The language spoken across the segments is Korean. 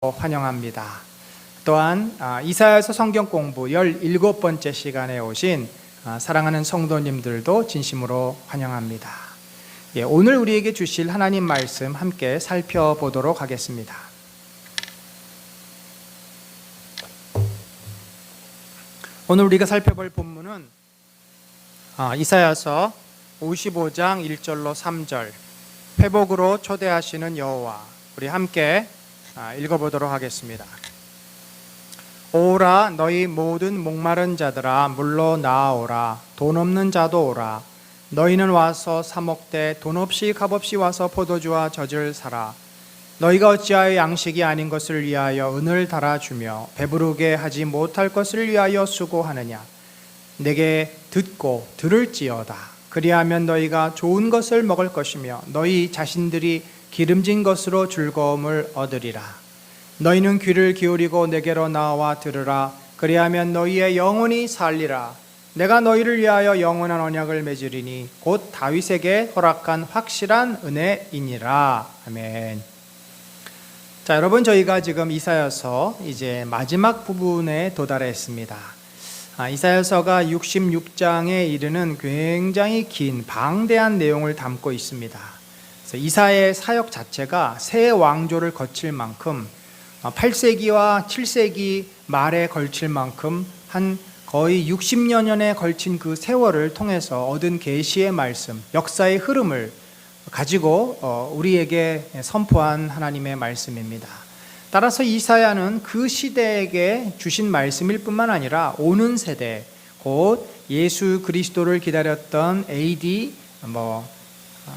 환영합니다. 또한 이사야서 성경 공부 17번째 시간에 오신 사랑하는 성도님들도 진심으로 환영합니다. 오늘 우리에게 주실 하나님 말씀 함께 살펴보도록 하겠습니다. 오늘 우리가 살펴볼 본문은 이사야서 55장 1절로 3절, 회복으로 초대하시는 여호와. 우리 함께 읽어보도록 하겠습니다. 오라, 너희 모든 목마른 자들아 물러 나아오라. 돈 없는 자도 오라. 너희는 와서 사 먹되 돈 없이 값없이 와서 포도주와 젖을 사라. 너희가 어찌하여 양식이 아닌 것을 위하여 은을 달아주며 배부르게 하지 못할 것을 위하여 수고하느냐. 내게 듣고 들을지어다. 그리하면 너희가 좋은 것을 먹을 것이며 너희 자신들이 기름진 것으로 즐거움을 얻으리라. 너희는 귀를 기울이고 내게로 나와 들으라. 그리하면 너희의 영혼이 살리라. 내가 너희를 위하여 영원한 언약을 맺으리니 곧 다윗에게 허락한 확실한 은혜이니라. 아멘. 자, 여러분, 저희가 지금 이사야서 이제 마지막 부분에 도달했습니다. 이사야서가 66장에 이르는 굉장히 긴 방대한 내용을 담고 있습니다. 이사야의 사역 자체가 새 왕조를 거칠 만큼 8세기와 7세기 말에 걸칠 만큼 한 거의 60여 년에 걸친 그 세월을 통해서 얻은 계시의 말씀, 역사의 흐름을 가지고 우리에게 선포한 하나님의 말씀입니다. 따라서 이사야는 그 시대에게 주신 말씀일 뿐만 아니라 오는 세대, 곧 예수 그리스도를 기다렸던 AD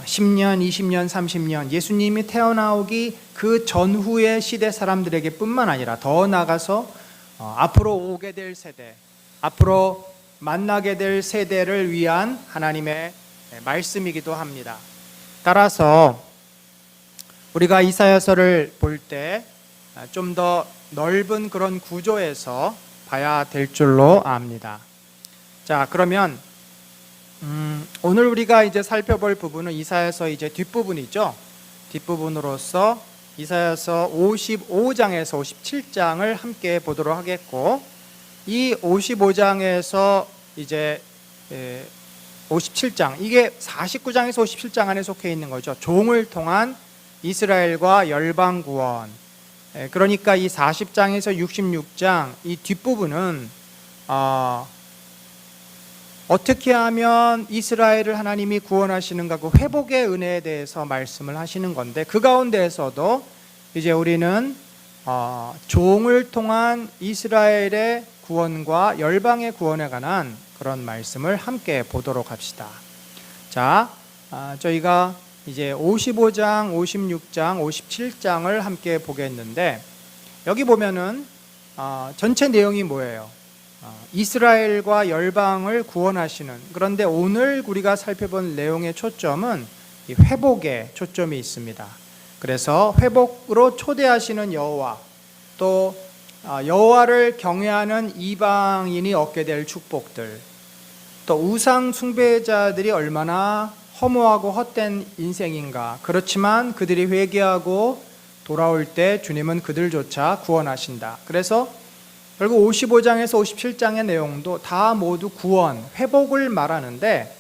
10년, 20년, 30년 예수님이 태어나오기 그 전후의 시대 사람들에게 뿐만 아니라 더 나아가서 앞으로 오게 될 세대, 앞으로 만나게 될 세대를 위한 하나님의 말씀이기도 합니다. 따라서 우리가 이사야서를 볼 때 좀 더 넓은 그런 구조에서 봐야 될 줄로 압니다. 자, 그러면 오늘 우리가 이제 살펴볼 부분은 이사야서 이제 뒷부분이죠. 뒷부분으로서 이사야서 55장에서 57장을 함께 보도록 하겠고, 이 55장에서 이제 57장, 이게 49장에서 57장 안에 속해 있는 거죠. 종을 통한 이스라엘과 열방 구원. 그러니까 이 40장에서 66장 이 뒷부분은 어떻게 하면 이스라엘을 하나님이 구원하시는가, 그 회복의 은혜에 대해서 말씀을 하시는 건데, 그 가운데에서도 이제 우리는 종을 통한 이스라엘의 구원과 열방의 구원에 관한 그런 말씀을 함께 보도록 합시다. 자, 저희가 이제 55장, 56장, 57장을 함께 보겠는데, 여기 보면은 전체 내용이 뭐예요? 이스라엘과 열방을 구원하시는, 그런데 오늘 우리가 살펴본 내용의 초점은 이 회복에 초점이 있습니다. 그래서 회복으로 초대하시는 여호와, 또 여호와를 경외하는 이방인이 얻게 될 축복들, 또 우상 숭배자들이 얼마나 허무하고 헛된 인생인가, 그렇지만 그들이 회개하고 돌아올 때 주님은 그들조차 구원하신다. 그래서 결국 55장에서 57장의 내용도 다 모두 구원, 회복을 말하는데,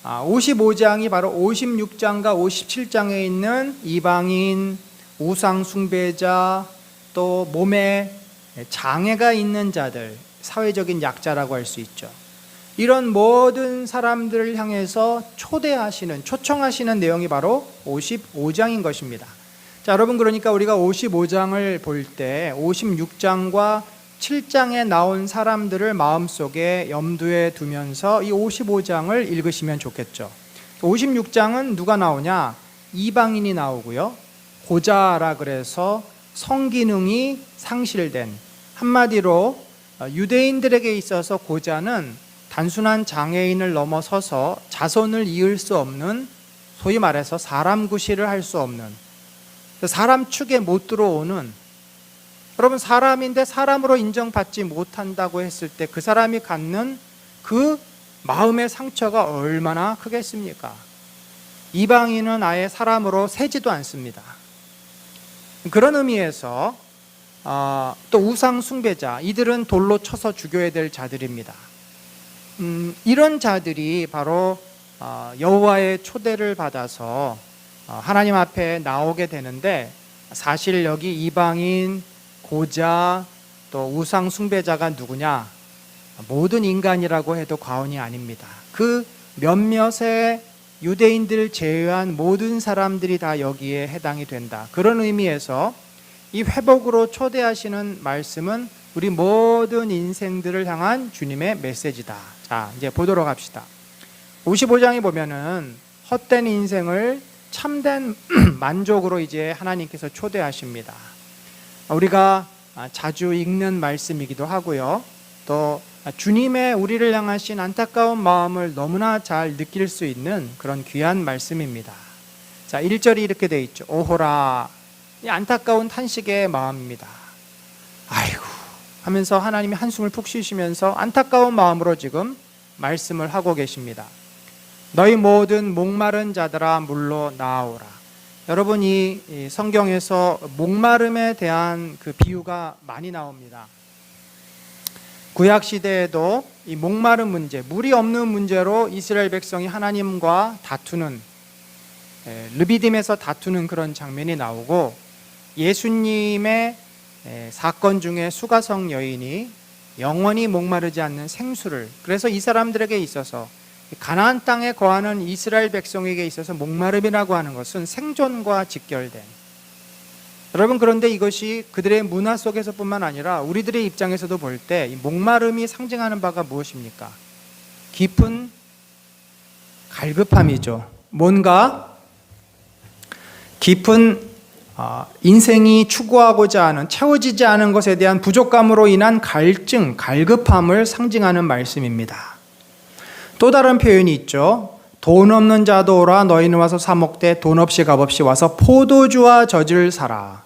55장이 바로 56장과 57장에 있는 이방인, 우상 숭배자, 또 몸에 장애가 있는 자들, 사회적인 약자라고 할 수 있죠. 이런 모든 사람들을 향해서 초대하시는, 초청하시는 내용이 바로 55장인 것입니다. 자, 여러분, 그러니까 우리가 55장을 볼 때 56장과 7장에 나온 사람들을 마음속에 염두에 두면서 이 55장을 읽으시면 좋겠죠. 56장은 누가 나오냐? 이방인이 나오고요. 고자라 그래서 성기능이 상실된, 한마디로 유대인들에게 있어서 고자는 단순한 장애인을 넘어서서 자손을 이을 수 없는, 소위 말해서 사람 구실을 할 수 없는, 사람 축에 못 들어오는, 여러분, 사람인데 사람으로 인정받지 못한다고 했을 때 그 사람이 갖는 그 마음의 상처가 얼마나 크겠습니까? 이방인은 아예 사람으로 세지도 않습니다. 그런 의미에서 또 우상 숭배자, 이들은 돌로 쳐서 죽여야 될 자들입니다. 이런 자들이 바로 여호와의 초대를 받아서 하나님 앞에 나오게 되는데, 사실 여기 이방인, 고자, 또 우상 숭배자가 누구냐? 모든 인간이라고 해도 과언이 아닙니다. 그 몇몇의 유대인들 제외한 모든 사람들이 다 여기에 해당이 된다. 그런 의미에서 이 회복으로 초대하시는 말씀은 우리 모든 인생들을 향한 주님의 메시지다. 자, 이제 보도록 합시다. 55장에 보면은 헛된 인생을 참된 만족으로 이제 하나님께서 초대하십니다. 우리가 자주 읽는 말씀이기도 하고요. 또 주님의 우리를 향하신 안타까운 마음을 너무나 잘 느낄 수 있는 그런 귀한 말씀입니다. 자, 1절이 이렇게 되어 있죠. 오호라. 이 안타까운 탄식의 마음입니다. 아이고 하면서 하나님이 한숨을 푹 쉬시면서 안타까운 마음으로 지금 말씀을 하고 계십니다. 너희 모든 목마른 자들아 물로 나아오라. 여러분, 이 성경에서 목마름에 대한 그 비유가 많이 나옵니다. 구약 시대에도 이 목마른 문제, 물이 없는 문제로 이스라엘 백성이 하나님과 다투는, 르비딤에서 다투는 그런 장면이 나오고, 예수님의 사건 중에 수가성 여인이 영원히 목마르지 않는 생수를, 그래서 이 사람들에게 있어서 가나안 땅에 거하는 이스라엘 백성에게 있어서 목마름이라고 하는 것은 생존과 직결된, 여러분, 그런데 이것이 그들의 문화 속에서뿐만 아니라 우리들의 입장에서도 볼 때 이 목마름이 상징하는 바가 무엇입니까? 깊은 갈급함이죠. 뭔가 깊은 인생이 추구하고자 하는, 채워지지 않은 것에 대한 부족감으로 인한 갈증, 갈급함을 상징하는 말씀입니다. 또 다른 표현이 있죠. 돈 없는 자도 오라. 너희는 와서 사 먹되 돈 없이 값없이 와서 포도주와 젖을 사라.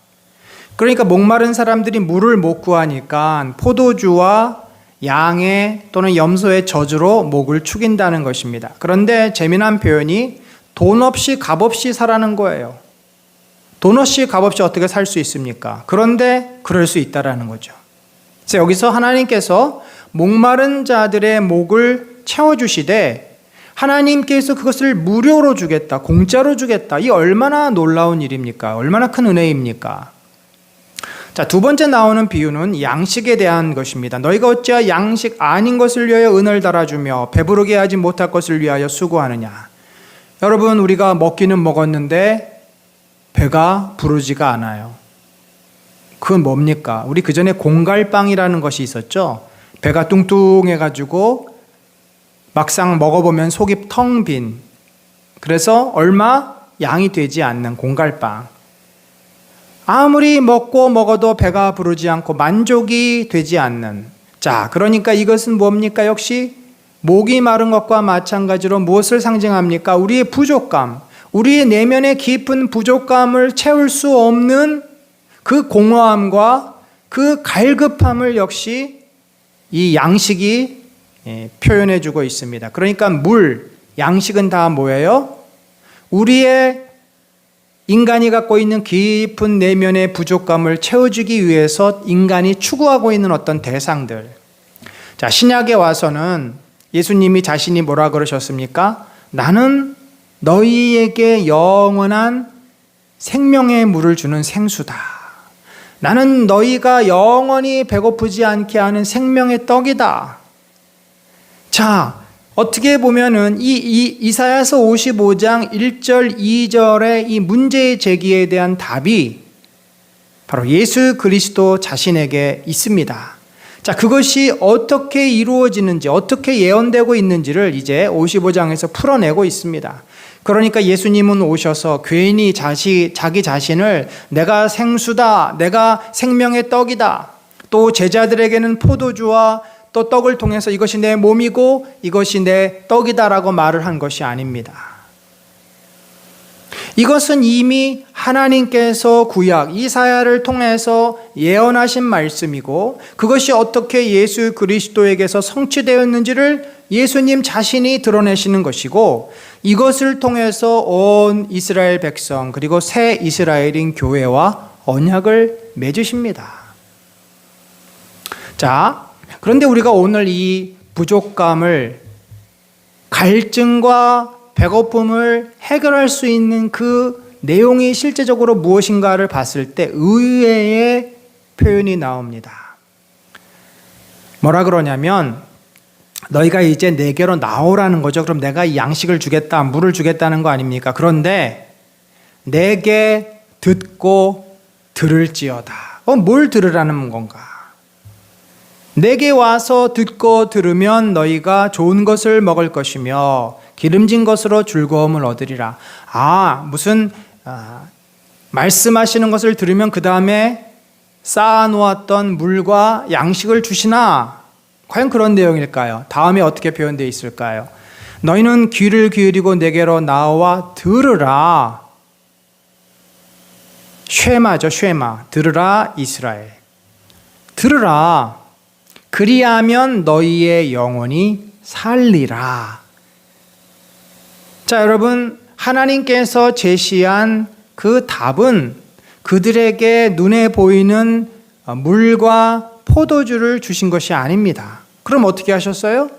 그러니까 목마른 사람들이 물을 못 구하니까 포도주와 양의 또는 염소의 젖으로 목을 축인다는 것입니다. 그런데 재미난 표현이 돈 없이 값없이 사라는 거예요. 돈 없이 값없이 어떻게 살 수 있습니까? 그런데 그럴 수 있다라는 거죠. 그래서 여기서 하나님께서 목마른 자들의 목을 채워주시되 하나님께서 그것을 무료로 주겠다, 공짜로 주겠다. 이 얼마나 놀라운 일입니까? 얼마나 큰 은혜입니까? 자, 두 번째 나오는 비유는 양식에 대한 것입니다. 너희가 어찌하여 양식 아닌 것을 위하여 은을 달아주며 배부르게 하지 못할 것을 위하여 수고하느냐. 여러분, 우리가 먹기는 먹었는데 배가 부르지가 않아요. 그건 뭡니까? 우리 그 전에 공갈빵이라는 것이 있었죠. 배가 뚱뚱해가지고 막상 먹어보면 속이 텅 빈, 그래서 얼마 양이 되지 않는 공갈빵. 아무리 먹어도 배가 부르지 않고 만족이 되지 않는. 자, 그러니까 이것은 뭡니까? 역시 목이 마른 것과 마찬가지로 무엇을 상징합니까? 우리의 부족감, 우리의 내면의 깊은 부족감을 채울 수 없는 그 공허함과 그 갈급함을 역시 이 양식이 표현해 주고 있습니다. 그러니까 물, 양식은 다 뭐예요? 우리의 인간이 갖고 있는 깊은 내면의 부족감을 채워주기 위해서 인간이 추구하고 있는 어떤 대상들. 자, 신약에 와서는 예수님이 자신이 뭐라 그러셨습니까? 나는 너희에게 영원한 생명의 물을 주는 생수다. 나는 너희가 영원히 배고프지 않게 하는 생명의 떡이다. 자, 어떻게 보면은 이 이사야서 55장 1절 2절의 이 문제의 제기에 대한 답이 바로 예수 그리스도 자신에게 있습니다. 자, 그것이 어떻게 이루어지는지, 어떻게 예언되고 있는지를 이제 55장에서 풀어내고 있습니다. 그러니까 예수님은 오셔서 괜히 자기 자신을 내가 생수다, 내가 생명의 떡이다, 또 제자들에게는 포도주와 또 떡을 통해서 이것이 내 몸이고 이것이 내 떡이다라고 말을 한 것이 아닙니다. 이것은 이미 하나님께서 구약 이사야를 통해서 예언하신 말씀이고, 그것이 어떻게 예수 그리스도에게서 성취되었는지를 예수님 자신이 드러내시는 것이고, 이것을 통해서 온 이스라엘 백성 그리고 새 이스라엘인 교회와 언약을 맺으십니다. 자, 그런데 우리가 오늘 이 부족감을, 갈증과 배고픔을 해결할 수 있는 그 내용이 실제적으로 무엇인가를 봤을 때 의외의 표현이 나옵니다. 뭐라 그러냐면 너희가 이제 내게로 나오라는 거죠. 그럼 내가 이 양식을 주겠다, 물을 주겠다는 거 아닙니까? 그런데 내게 듣고 들을지어다. 뭘 들으라는 건가? 내게 와서 듣고 들으면 너희가 좋은 것을 먹을 것이며 기름진 것으로 즐거움을 얻으리라. 무슨 말씀하시는 것을 들으면 그 다음에 쌓아놓았던 물과 양식을 주시나? 과연 그런 내용일까요? 다음에 어떻게 표현되어 있을까요? 너희는 귀를 기울이고 내게로 나와 들으라. 쉐마죠, 쉐마. 들으라 이스라엘. 들으라. 그리하면 너희의 영혼이 살리라. 자, 여러분, 하나님께서 제시한 그 답은 그들에게 눈에 보이는 물과 포도주를 주신 것이 아닙니다. 그럼 어떻게 하셨어요?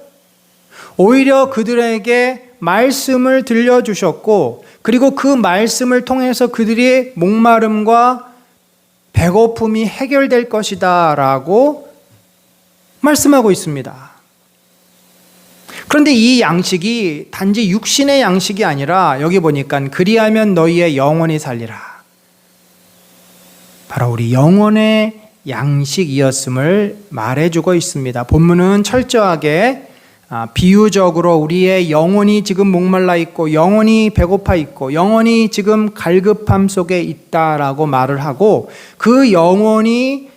오히려 그들에게 말씀을 들려주셨고, 그리고 그 말씀을 통해서 그들의 목마름과 배고픔이 해결될 것이다 라고 말씀하고 있습니다. 그런데 이 양식이 단지 육신의 양식이 아니라 여기 보니까 그리하면 너희의 영혼이 살리라. 바로 우리 영혼의 양식이었음을 말해주고 있습니다. 본문은 철저하게 비유적으로 우리의 영혼이 지금 목말라 있고 영혼이 배고파 있고 영혼이 지금 갈급함 속에 있다라고 말을 하고, 그 영혼이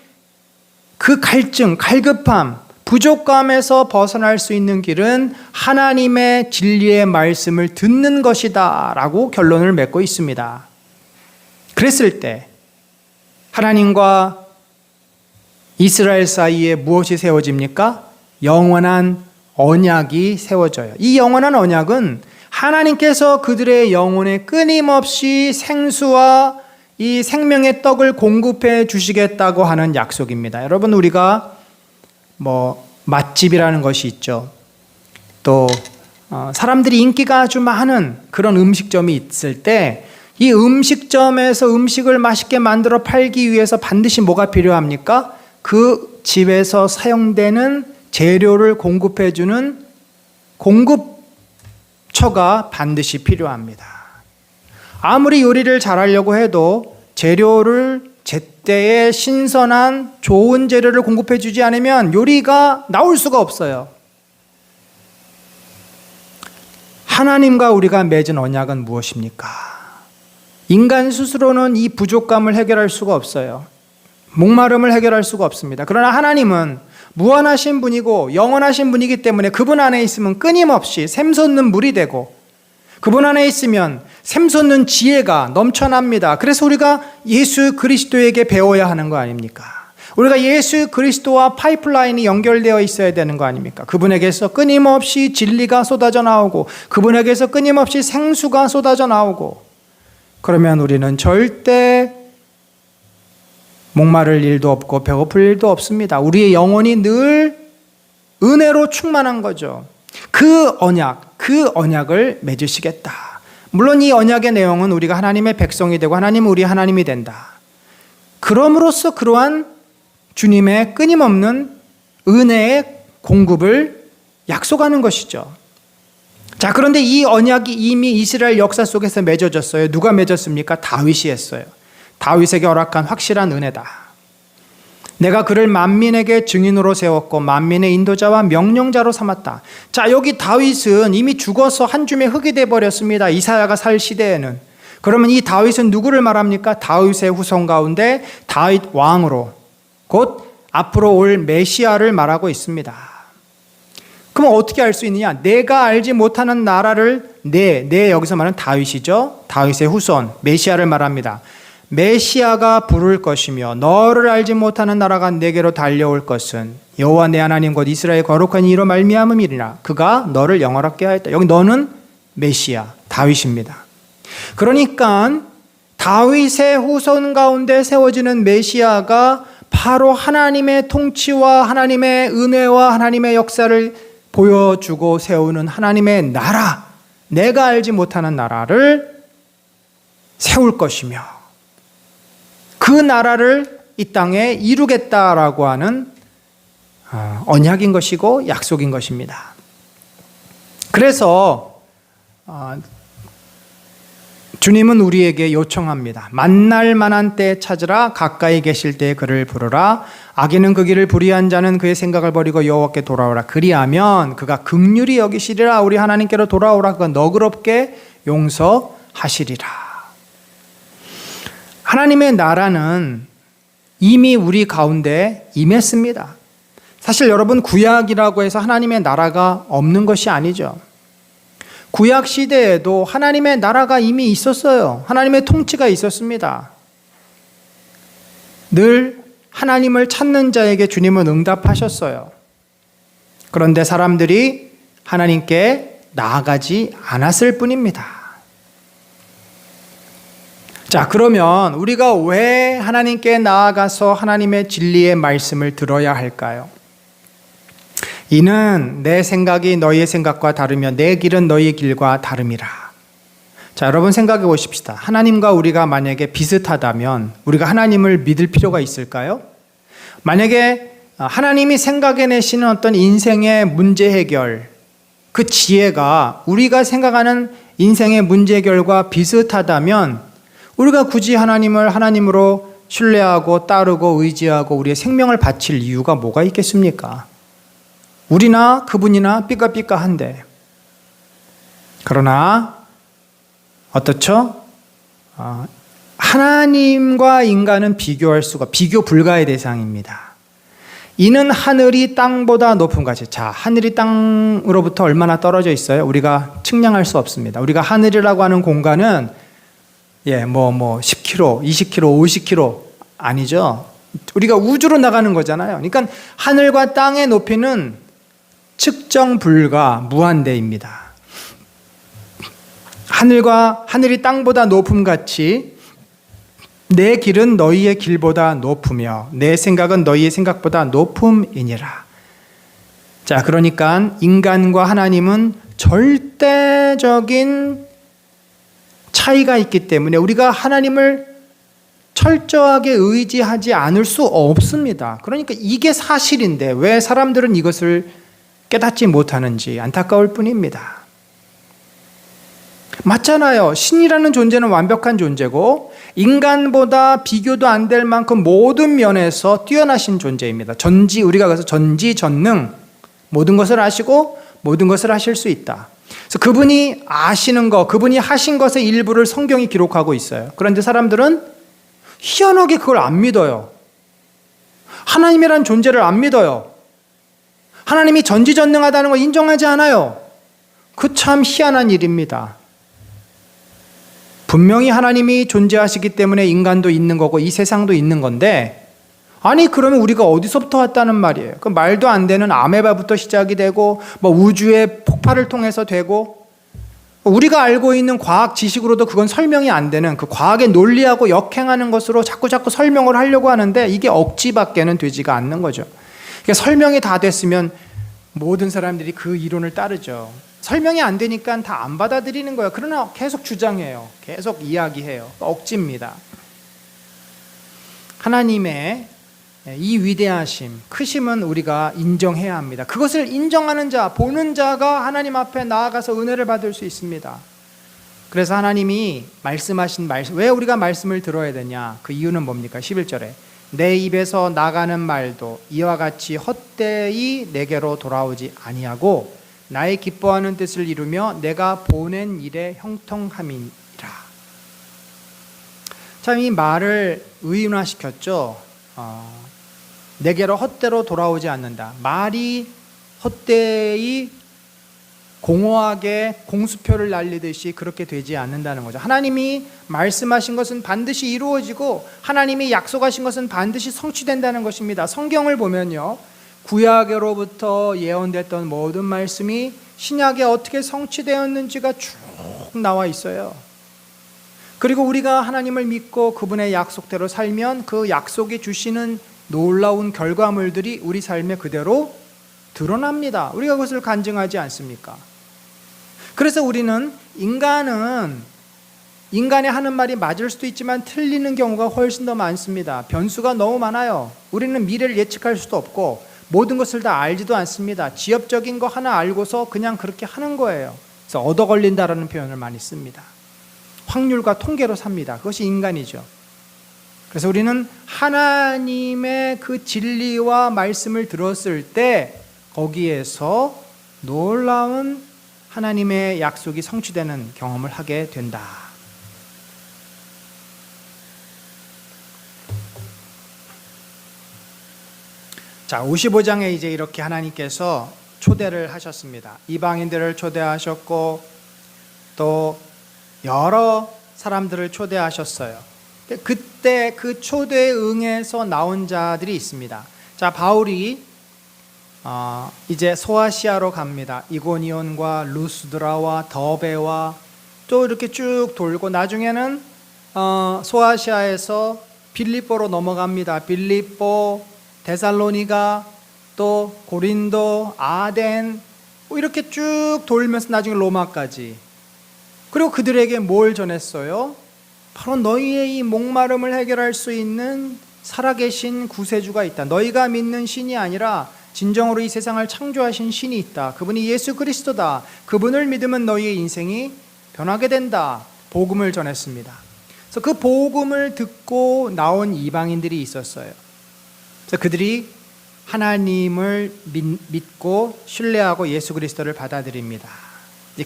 그 갈증, 갈급함, 부족감에서 벗어날 수 있는 길은 하나님의 진리의 말씀을 듣는 것이다 라고 결론을 맺고 있습니다. 그랬을 때 하나님과 이스라엘 사이에 무엇이 세워집니까? 영원한 언약이 세워져요. 이 영원한 언약은 하나님께서 그들의 영혼에 끊임없이 생수와 이 생명의 떡을 공급해 주시겠다고 하는 약속입니다. 여러분, 우리가 맛집이라는 것이 있죠. 또 사람들이 인기가 아주 많은 그런 음식점이 있을 때 이 음식점에서 음식을 맛있게 만들어 팔기 위해서 반드시 뭐가 필요합니까? 그 집에서 사용되는 재료를 공급해 주는 공급처가 반드시 필요합니다. 아무리 요리를 잘하려고 해도 재료를 제때에 신선한 좋은 재료를 공급해 주지 않으면 요리가 나올 수가 없어요. 하나님과 우리가 맺은 언약은 무엇입니까? 인간 스스로는 이 부족감을 해결할 수가 없어요. 목마름을 해결할 수가 없습니다. 그러나 하나님은 무한하신 분이고 영원하신 분이기 때문에 그분 안에 있으면 끊임없이 샘솟는 물이 되고, 그분 안에 있으면 샘솟는 지혜가 넘쳐납니다. 그래서 우리가 예수 그리스도에게 배워야 하는 거 아닙니까? 우리가 예수 그리스도와 파이프라인이 연결되어 있어야 되는 거 아닙니까? 그분에게서 끊임없이 진리가 쏟아져 나오고 그분에게서 끊임없이 생수가 쏟아져 나오고, 그러면 우리는 절대 목마를 일도 없고 배고플 일도 없습니다. 우리의 영혼이 늘 은혜로 충만한 거죠. 그 언약을 맺으시겠다. 물론 이 언약의 내용은 우리가 하나님의 백성이 되고 하나님은 우리 하나님이 된다. 그럼으로써 그러한 주님의 끊임없는 은혜의 공급을 약속하는 것이죠. 자, 그런데 이 언약이 이미 이스라엘 역사 속에서 맺어졌어요. 누가 맺었습니까? 다윗이 했어요. 다윗에게 허락한 확실한 은혜다. 내가 그를 만민에게 증인으로 세웠고 만민의 인도자와 명령자로 삼았다. 자, 여기 다윗은 이미 죽어서 한 줌의 흙이 되어버렸습니다. 이사야가 살 시대에는. 그러면 이 다윗은 누구를 말합니까? 다윗의 후손 가운데 다윗 왕으로, 곧 앞으로 올 메시아를 말하고 있습니다. 그럼 어떻게 알 수 있느냐? 내가 알지 못하는 나라를 여기서 말하는 다윗이죠. 다윗의 후손, 메시아를 말합니다. 메시아가 부를 것이며 너를 알지 못하는 나라가 내게로 달려올 것은 여호와 내 하나님 곧 이스라엘 거룩한 이로 말미암음이니라. 그가 너를 영원하게 하였다. 여기 너는 메시아, 다윗입니다. 그러니까 다윗의 후손 가운데 세워지는 메시아가 바로 하나님의 통치와 하나님의 은혜와 하나님의 역사를 보여주고 세우는 하나님의 나라, 내가 알지 못하는 나라를 세울 것이며 그 나라를 이 땅에 이루겠다라고 하는 언약인 것이고 약속인 것입니다. 그래서 주님은 우리에게 요청합니다. 만날 만한 때 찾으라, 가까이 계실 때 그를 부르라. 악인은 그 길을 불의한 자는 그의 생각을 버리고 여호와께 돌아오라. 그리하면 그가 긍휼히 여기시리라. 우리 하나님께로 돌아오라. 그가 너그럽게 용서하시리라. 하나님의 나라는 이미 우리 가운데 임했습니다. 사실 여러분, 구약이라고 해서 하나님의 나라가 없는 것이 아니죠. 구약 시대에도 하나님의 나라가 이미 있었어요. 하나님의 통치가 있었습니다. 늘 하나님을 찾는 자에게 주님은 응답하셨어요. 그런데 사람들이 하나님께 나아가지 않았을 뿐입니다. 자, 그러면 우리가 왜 하나님께 나아가서 하나님의 진리의 말씀을 들어야 할까요? 이는 내 생각이 너희의 생각과 다르며 내 길은 너희의 길과 다름이라. 자, 여러분 생각해 보십시다. 하나님과 우리가 만약에 비슷하다면 우리가 하나님을 믿을 필요가 있을까요? 만약에 하나님이 생각해내시는 어떤 인생의 문제 해결, 그 지혜가 우리가 생각하는 인생의 문제 해결과 비슷하다면 우리가 굳이 하나님을 하나님으로 신뢰하고 따르고 의지하고 우리의 생명을 바칠 이유가 뭐가 있겠습니까? 우리나 그분이나 삐까삐까한데. 그러나 어떻죠? 하나님과 인간은 비교 불가의 대상입니다. 이는 하늘이 땅보다 높은 것이. 자, 하늘이 땅으로부터 얼마나 떨어져 있어요? 우리가 측량할 수 없습니다. 우리가 하늘이라고 하는 공간은 10km, 20km, 50km 아니죠. 우리가 우주로 나가는 거잖아요. 그러니까 하늘과 땅의 높이는 측정 불가, 무한대입니다. 하늘이 땅보다 높음같이 내 길은 너희의 길보다 높으며 내 생각은 너희의 생각보다 높음이니라. 자, 그러니까 인간과 하나님은 절대적인 차이가 있기 때문에 우리가 하나님을 철저하게 의지하지 않을 수 없습니다. 그러니까 이게 사실인데 왜 사람들은 이것을 깨닫지 못하는지 안타까울 뿐입니다. 맞잖아요. 신이라는 존재는 완벽한 존재고 인간보다 비교도 안 될 만큼 모든 면에서 뛰어나신 존재입니다. 우리가 그래서 전지전능, 모든 것을 아시고 모든 것을 하실 수 있다. 그래서 그분이 아시는 것, 그분이 하신 것의 일부를 성경이 기록하고 있어요. 그런데 사람들은 희한하게 그걸 안 믿어요. 하나님이라는 존재를 안 믿어요. 하나님이 전지전능하다는 걸 인정하지 않아요. 그 참 희한한 일입니다. 분명히 하나님이 존재하시기 때문에 인간도 있는 거고 이 세상도 있는 건데, 아니 그러면 우리가 어디서부터 왔다는 말이에요? 그 말도 안 되는 아메바부터 시작이 되고 우주의 폭발을 통해서 되고, 우리가 알고 있는 과학 지식으로도 그건 설명이 안 되는, 그 과학의 논리하고 역행하는 것으로 자꾸 설명을 하려고 하는데 이게 억지밖에는 되지가 않는 거죠. 그러니까 설명이 다 됐으면 모든 사람들이 그 이론을 따르죠. 설명이 안 되니까 다 안 받아들이는 거예요. 그러나 계속 주장해요. 계속 이야기해요. 억지입니다. 하나님의 이 위대하심, 크심은 우리가 인정해야 합니다. 그것을 인정하는 자, 보는 자가 하나님 앞에 나아가서 은혜를 받을 수 있습니다. 그래서 하나님이 말씀하신 말씀, 왜 우리가 말씀을 들어야 되냐? 그 이유는 뭡니까? 11절에 내 입에서 나가는 말도 이와 같이 헛되이 내게로 돌아오지 아니하고 나의 기뻐하는 뜻을 이루며 내가 보낸 일에 형통함이니라. 참 이 말을 의인화시켰죠. 내게로 헛되로 돌아오지 않는다. 말이 헛되이 공허하게 공수표를 날리듯이 그렇게 되지 않는다는 거죠. 하나님이 말씀하신 것은 반드시 이루어지고 하나님이 약속하신 것은 반드시 성취된다는 것입니다. 성경을 보면요, 구약으로부터 예언됐던 모든 말씀이 신약에 어떻게 성취되었는지가 쭉 나와 있어요. 그리고 우리가 하나님을 믿고 그분의 약속대로 살면 그 약속이 주시는 놀라운 결과물들이 우리 삶에 그대로 드러납니다. 우리가 그것을 간증하지 않습니까? 그래서 우리는 인간이 하는 말이 맞을 수도 있지만 틀리는 경우가 훨씬 더 많습니다. 변수가 너무 많아요. 우리는 미래를 예측할 수도 없고 모든 것을 다 알지도 않습니다. 지엽적인 거 하나 알고서 그냥 그렇게 하는 거예요. 그래서 얻어 걸린다라는 표현을 많이 씁니다. 확률과 통계로 삽니다. 그것이 인간이죠. 그래서 우리는 하나님의 그 진리와 말씀을 들었을 때 거기에서 놀라운 하나님의 약속이 성취되는 경험을 하게 된다. 자, 55장에 이제 이렇게 하나님께서 초대를 하셨습니다. 이방인들을 초대하셨고 또 여러 사람들을 초대하셨어요. 그때 그 초대에 응해서 나온 자들이 있습니다. 자, 바울이 이제 소아시아로 갑니다. 이고니온과 루스드라와 더베와 또 이렇게 쭉 돌고 나중에는 소아시아에서 빌립보로 넘어갑니다. 빌립보, 데살로니가, 또 고린도, 아덴 이렇게 쭉 돌면서 나중에 로마까지. 그리고 그들에게 뭘 전했어요? 바로 너희의 이 목마름을 해결할 수 있는 살아계신 구세주가 있다. 너희가 믿는 신이 아니라 진정으로 이 세상을 창조하신 신이 있다. 그분이 예수 그리스도다. 그분을 믿으면 너희의 인생이 변하게 된다. 복음을 전했습니다. 그래서 그 복음을 듣고 나온 이방인들이 있었어요. 그래서 그들이 하나님을 믿고 신뢰하고 예수 그리스도를 받아들입니다.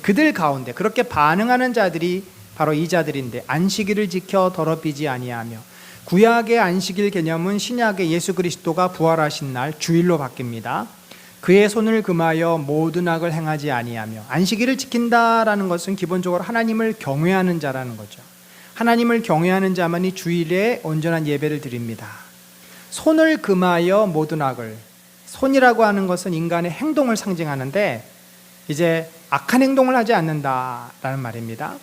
그들 가운데 그렇게 반응하는 자들이 바로 이 자들인데, 안식일을 지켜 더럽히지 아니하며, 구약의 안식일 개념은 신약의 예수 그리스도가 부활하신 날 주일로 바뀝니다. 그의 손을 금하여 모든 악을 행하지 아니하며, 안식일을 지킨다라는 것은 기본적으로 하나님을 경외하는 자라는 거죠. 하나님을 경외하는 자만이 주일에 온전한 예배를 드립니다. 손을 금하여 모든 악을, 손이라고 하는 것은 인간의 행동을 상징하는데 이제 악한 행동을 하지 않는다라는 말입니다.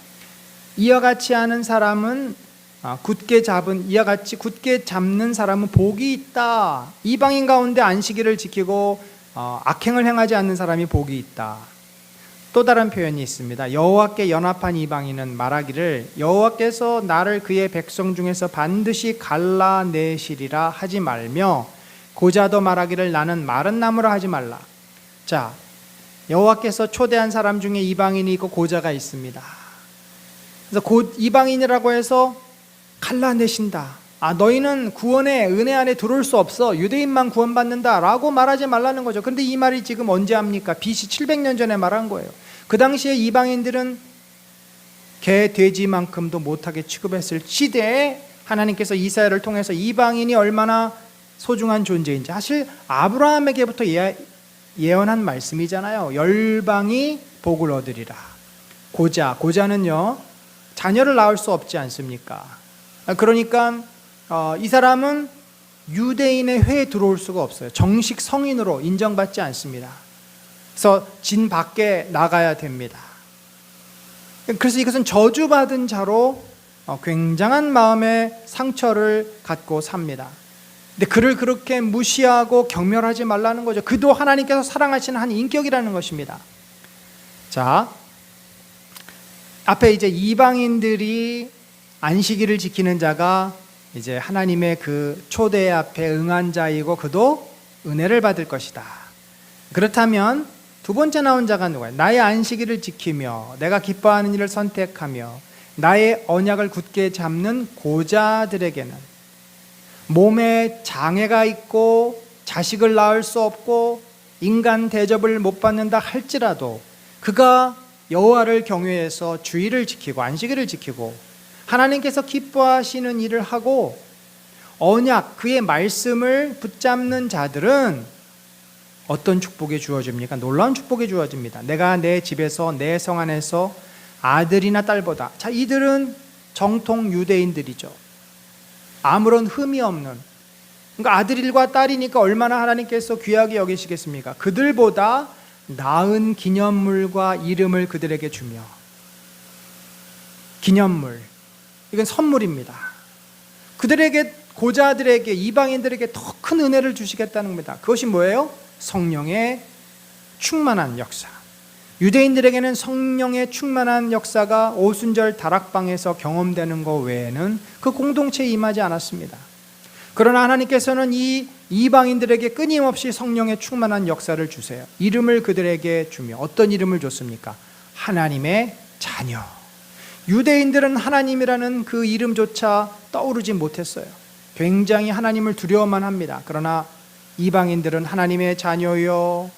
이와 같이 하는 사람은 이와 같이 굳게 잡는 사람은 복이 있다. 이방인 가운데 안식일을 지키고 악행을 행하지 않는 사람이 복이 있다. 또 다른 표현이 있습니다. 여호와께 연합한 이방인은 말하기를 여호와께서 나를 그의 백성 중에서 반드시 갈라내시리라 하지 말며, 고자도 말하기를 나는 마른 나무라 하지 말라. 자, 여호와께서 초대한 사람 중에 이방인이 있고 고자가 있습니다. 그래서 이방인이라고 해서 갈라내신다. 너희는 구원의 은혜 안에 들어올 수 없어. 유대인만 구원받는다 라고 말하지 말라는 거죠. 그런데 이 말이 지금 언제 합니까? BC 700년 전에 말한 거예요. 그 당시에 이방인들은 개, 돼지만큼도 못하게 취급했을 시대에 하나님께서 이사야를 통해서 이방인이 얼마나 소중한 존재인지, 사실 아브라함에게부터 예언한 말씀이잖아요. 열방이 복을 얻으리라. 고자는요, 자녀를 낳을 수 없지 않습니까? 그러니까 이 사람은 유대인의 회에 들어올 수가 없어요. 정식 성인으로 인정받지 않습니다. 그래서 진 밖에 나가야 됩니다. 그래서 이것은 저주받은 자로 굉장한 마음의 상처를 갖고 삽니다. 근데 그를 그렇게 무시하고 경멸하지 말라는 거죠. 그도 하나님께서 사랑하시는 한 인격이라는 것입니다. 자, 앞에 이제 이방인들이 안식일을 지키는 자가 이제 하나님의 그 초대 앞에 응한 자이고 그도 은혜를 받을 것이다. 그렇다면 두 번째 나온 자가 누구예요? 나의 안식일을 지키며 내가 기뻐하는 일을 선택하며 나의 언약을 굳게 잡는 고자들에게는, 몸에 장애가 있고 자식을 낳을 수 없고 인간 대접을 못 받는다 할지라도 그가 여호와를 경외해서 주일을 지키고 안식일을 지키고 하나님께서 기뻐하시는 일을 하고 언약, 그의 말씀을 붙잡는 자들은 어떤 축복이 주어집니까? 놀라운 축복이 주어집니다. 내가 내 집에서 내 성 안에서 아들이나 딸보다, 자, 이들은 정통 유대인들이죠. 아무런 흠이 없는, 그러니까 아들과 딸이니까 얼마나 하나님께서 귀하게 여기시겠습니까? 그들보다 나은 기념물과 이름을 그들에게 주며, 기념물, 이건 선물입니다. 그들에게 고자들에게, 이방인들에게 더 큰 은혜를 주시겠다는 겁니다. 그것이 뭐예요? 성령의 충만한 역사. 유대인들에게는 성령의 충만한 역사가 오순절 다락방에서 경험되는 것 외에는 그 공동체에 임하지 않았습니다. 그러나 하나님께서는 이 이방인들에게 끊임없이 성령의 충만한 역사를 주세요. 이름을 그들에게 주며, 어떤 이름을 줬습니까? 하나님의 자녀. 유대인들은 하나님이라는 그 이름조차 떠오르지 못했어요. 굉장히 하나님을 두려워만 합니다. 그러나 이방인들은 하나님의 자녀요,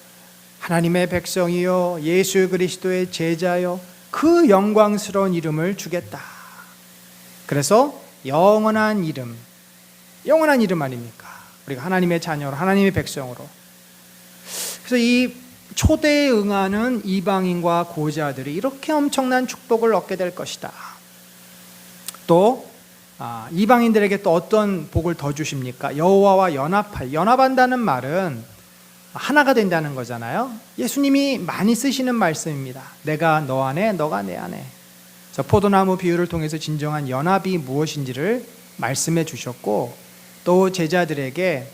하나님의 백성이요, 예수 그리스도의 제자요, 그 영광스러운 이름을 주겠다. 그래서 영원한 이름 아닙니까? 우리가 하나님의 자녀로, 하나님의 백성으로. 그래서 이 초대에 응하는 이방인과 고자들이 이렇게 엄청난 축복을 얻게 될 것이다. 또 이방인들에게 또 어떤 복을 더 주십니까? 여호와와 연합한다는 말은 하나가 된다는 거잖아요. 예수님이 많이 쓰시는 말씀입니다. 내가 너 안에, 너가 내 안에. 그래서 포도나무 비유를 통해서 진정한 연합이 무엇인지를 말씀해 주셨고, 또 제자들에게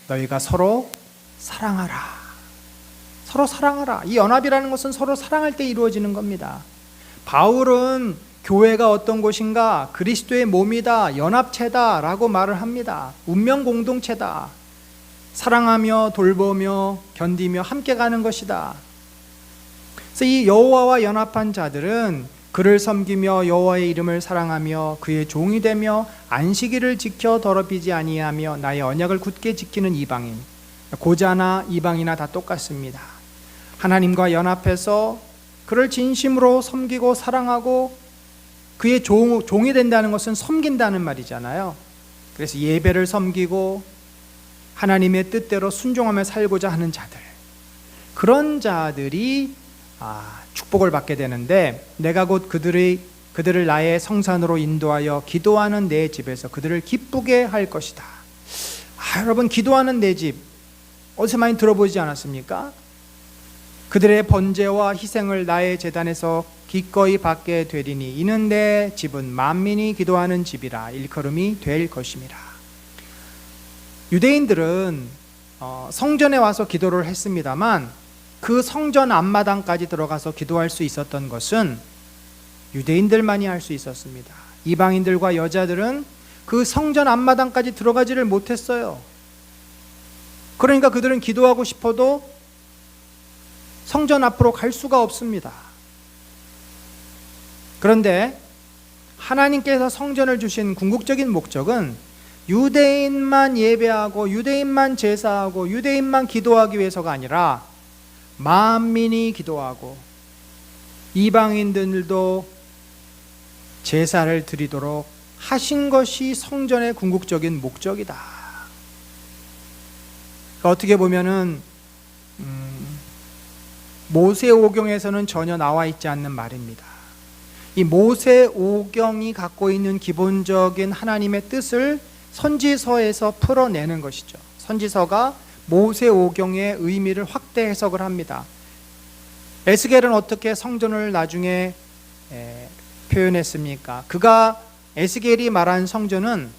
너희가 서로 사랑하라. 서로 사랑하라. 이 연합이라는 것은 서로 사랑할 때 이루어지는 겁니다. 바울은 교회가 어떤 곳인가? 그리스도의 몸이다, 연합체다 라고 말을 합니다. 운명 공동체다. 사랑하며 돌보며 견디며 함께 가는 것이다. 그래서 이 여호와와 연합한 자들은 그를 섬기며 여호와의 이름을 사랑하며 그의 종이 되며 안식일을 지켜 더럽히지 아니하며 나의 언약을 굳게 지키는 이방인. 고자나 이방이나 다 똑같습니다. 하나님과 연합해서 그를 진심으로 섬기고 사랑하고 그의 종이 된다는 것은 섬긴다는 말이잖아요. 그래서 예배를 섬기고 하나님의 뜻대로 순종하며 살고자 하는 자들, 그런 자들이 축복을 받게 되는데, 내가 곧 그들을 나의 성산으로 인도하여 기도하는 내 집에서 그들을 기쁘게 할 것이다. 여러분, 기도하는 내 집 어디서 많이 들어보지 않았습니까? 그들의 번제와 희생을 나의 제단에서 기꺼이 받게 되리니 이는 내 집은 만민이 기도하는 집이라 일컬음이 될 것임이라. 유대인들은 성전에 와서 기도를 했습니다만, 그 성전 앞마당까지 들어가서 기도할 수 있었던 것은 유대인들만이 할 수 있었습니다. 이방인들과 여자들은 그 성전 앞마당까지 들어가지를 못했어요. 그러니까 그들은 기도하고 싶어도 성전 앞으로 갈 수가 없습니다. 그런데 하나님께서 성전을 주신 궁극적인 목적은 유대인만 예배하고 유대인만 제사하고 유대인만 기도하기 위해서가 아니라 만민이 기도하고 이방인들도 제사를 드리도록 하신 것이 성전의 궁극적인 목적이다. 그러니까 어떻게 보면은 모세오경에서는 전혀 나와 있지 않는 말입니다. 이 모세오경이 갖고 있는 기본적인 하나님의 뜻을 선지서에서 풀어내는 것이죠. 선지서가 모세오경의 의미를 확대 해석을 합니다. 에스겔은 어떻게 성전을 나중에 표현했습니까? 그가 에스겔이 말한 성전은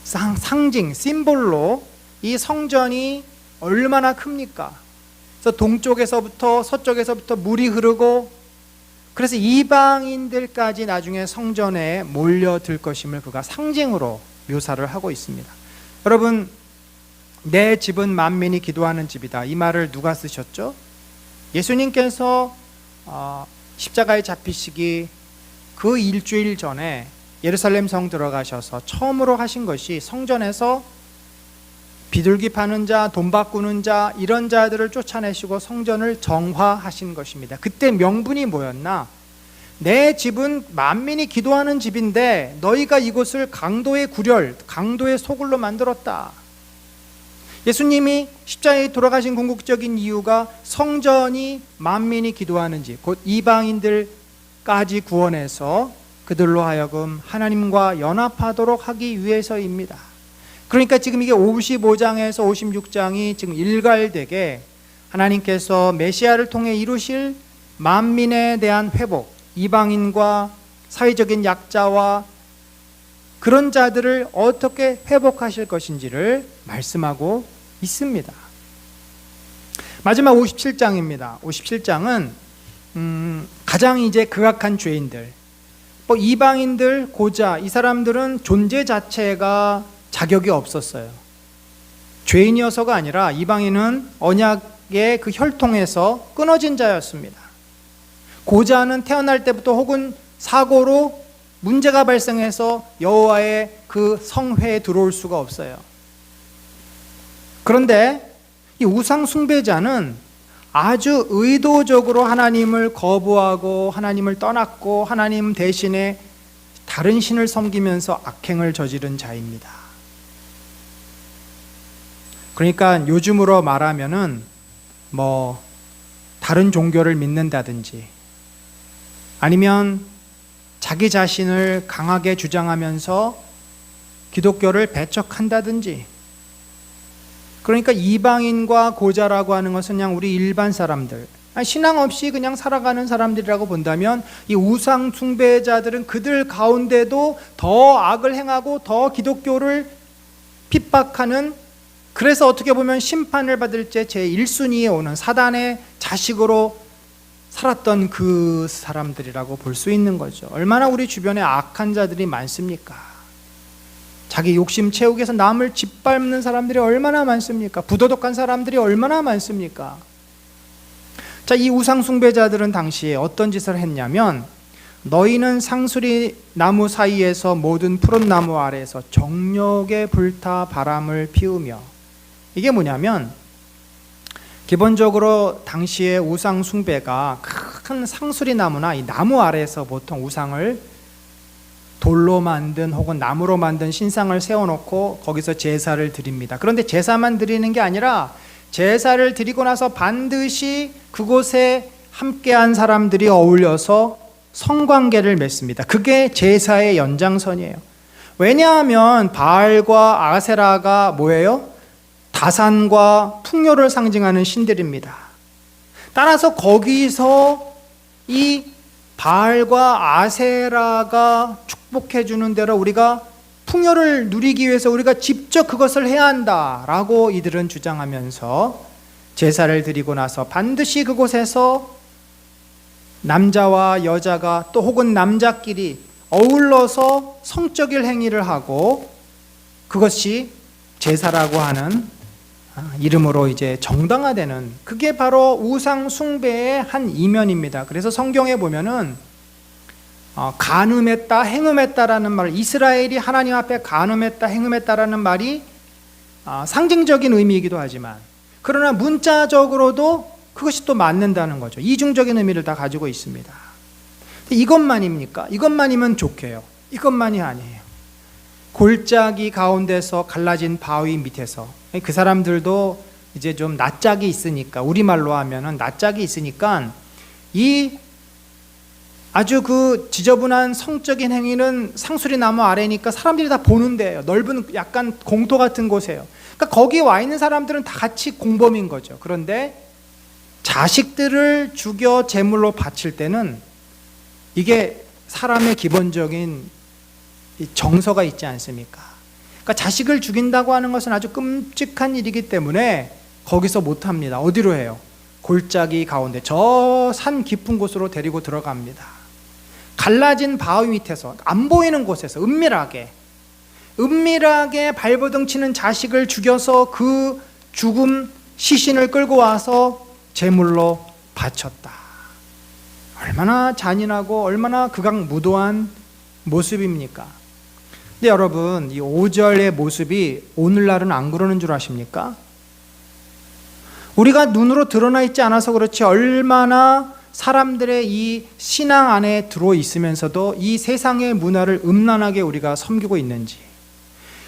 상징, 심볼로 이 성전이 얼마나 큽니까? 그래서 동쪽에서부터 서쪽에서부터 물이 흐르고, 그래서 이방인들까지 나중에 성전에 몰려들 것임을 그가 상징으로 묘사를 하고 있습니다. 여러분, 내 집은 만민이 기도하는 집이다. 이 말을 누가 쓰셨죠? 예수님께서 십자가에 잡히시기 그 일주일 전에 예루살렘 성 들어가셔서 처음으로 하신 것이 성전에서 비둘기 파는 자, 돈 바꾸는 자, 이런 자들을 쫓아내시고 성전을 정화하신 것입니다. 그때 명분이 뭐였나? 내 집은 만민이 기도하는 집인데 너희가 이곳을 강도의 구렬, 강도의 소굴로 만들었다. 예수님이 십자가에 돌아가신 궁극적인 이유가 성전이 만민이 기도하는 집, 곧 이방인들까지 구원해서 그들로 하여금 하나님과 연합하도록 하기 위해서입니다. 그러니까 지금 이게 55장에서 56장이 지금 일괄되게 하나님께서 메시아를 통해 이루실 만민에 대한 회복, 이방인과 사회적인 약자와 그런 자들을 어떻게 회복하실 것인지를 말씀하고 있습니다. 마지막 57장입니다. 57장은 가장 이제 극악한 죄인들, 이방인들, 고자, 이 사람들은 존재 자체가 자격이 없었어요. 죄인이어서가 아니라 이방인은 언약의 그 혈통에서 끊어진 자였습니다. 고자는 태어날 때부터 혹은 사고로 문제가 발생해서 여호와의 그 성회에 들어올 수가 없어요. 그런데 이 우상 숭배자는 아주 의도적으로 하나님을 거부하고 하나님을 떠났고 하나님 대신에 다른 신을 섬기면서 악행을 저지른 자입니다. 그러니까 요즘으로 말하면은 다른 종교를 믿는다든지 아니면 자기 자신을 강하게 주장하면서 기독교를 배척한다든지, 그러니까 이방인과 고자라고 하는 것은 그냥 우리 일반 사람들, 신앙 없이 그냥 살아가는 사람들이라고 본다면 이 우상 숭배자들은 그들 가운데도 더 악을 행하고 더 기독교를 핍박하는, 그래서 어떻게 보면 심판을 받을 때 제1순위에 오는 사단의 자식으로 살았던 그 사람들이라고 볼 수 있는 거죠. 얼마나 우리 주변에 악한 자들이 많습니까? 자기 욕심 채우기 위해서 남을 짓밟는 사람들이 얼마나 많습니까? 부도덕한 사람들이 얼마나 많습니까? 자, 이 우상 숭배자들은 당시에 어떤 짓을 했냐면, 너희는 상수리 나무 사이에서 모든 푸른 나무 아래에서 정력에 불타 바람을 피우며, 이게 뭐냐면 기본적으로 당시에 우상 숭배가 큰 상수리 나무나 이 나무 아래에서 보통 우상을 돌로 만든 혹은 나무로 만든 신상을 세워놓고 거기서 제사를 드립니다. 그런데 제사만 드리는 게 아니라 제사를 드리고 나서 반드시 그곳에 함께한 사람들이 어울려서 성관계를 맺습니다. 그게 제사의 연장선이에요. 왜냐하면 바알과 아세라가 뭐예요? 다산과 풍요를 상징하는 신들입니다. 따라서 거기서 이 바알과 아세라가 축복해 주는 대로 우리가 풍요를 누리기 위해서 우리가 직접 그것을 해야 한다라고 이들은 주장하면서 제사를 드리고 나서 반드시 그곳에서 남자와 여자가 또 혹은 남자끼리 어울러서 성적인 행위를 하고, 그것이 제사라고 하는 이름으로 이제 정당화되는, 그게 바로 우상 숭배의 한 이면입니다. 그래서 성경에 보면은 간음했다, 행음했다라는 말, 이스라엘이 하나님 앞에 간음했다, 행음했다라는 말이 상징적인 의미이기도 하지만, 그러나 문자적으로도 그것이 또 맞는다는 거죠. 이중적인 의미를 다 가지고 있습니다. 이것만입니까? 이것만이면 좋게요. 이것만이 아니에요. 골짜기 가운데서 갈라진 바위 밑에서, 그 사람들도 이제 좀 낯짝이 있으니까, 우리말로 하면은 낯짝이 있으니까 이 아주 그 지저분한 성적인 행위는 상수리 나무 아래니까 사람들이 다 보는 데예요. 넓은 약간 공터 같은 곳이에요. 그러니까 거기 와 있는 사람들은 다 같이 공범인 거죠. 그런데 자식들을 죽여 제물로 바칠 때는 이게 사람의 기본적인 정서가 있지 않습니까? 그러니까 자식을 죽인다고 하는 것은 아주 끔찍한 일이기 때문에 거기서 못합니다. 어디로 해요? 골짜기 가운데 저 산 깊은 곳으로 데리고 들어갑니다. 갈라진 바위 밑에서 안 보이는 곳에서 은밀하게 발버둥 치는 자식을 죽여서 그 죽음 시신을 끌고 와서 제물로 바쳤다. 얼마나 잔인하고 얼마나 극악무도한 모습입니까? 근데 여러분, 이 5절의 모습이 오늘날은 안 그러는 줄 아십니까? 우리가 눈으로 드러나 있지 않아서 그렇지 얼마나 사람들의 이 신앙 안에 들어 있으면서도 이 세상의 문화를 음란하게 우리가 섬기고 있는지,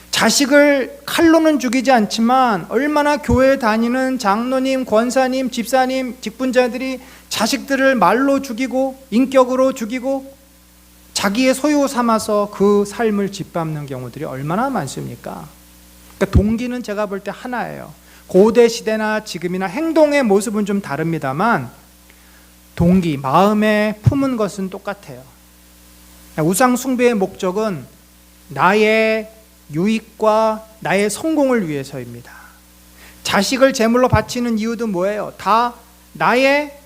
자식을 칼로는 죽이지 않지만 얼마나 교회 다니는 장로님, 권사님, 집사님, 직분자들이 자식들을 말로 죽이고 인격으로 죽이고 자기의 소유 삼아서 그 삶을 짓밟는 경우들이 얼마나 많습니까? 그러니까 동기는 제가 볼 때 하나예요. 고대 시대나 지금이나 행동의 모습은 좀 다릅니다만 동기, 마음에 품은 것은 똑같아요. 우상 숭배의 목적은 나의 유익과 나의 성공을 위해서입니다. 자식을 제물로 바치는 이유도 뭐예요? 다 나의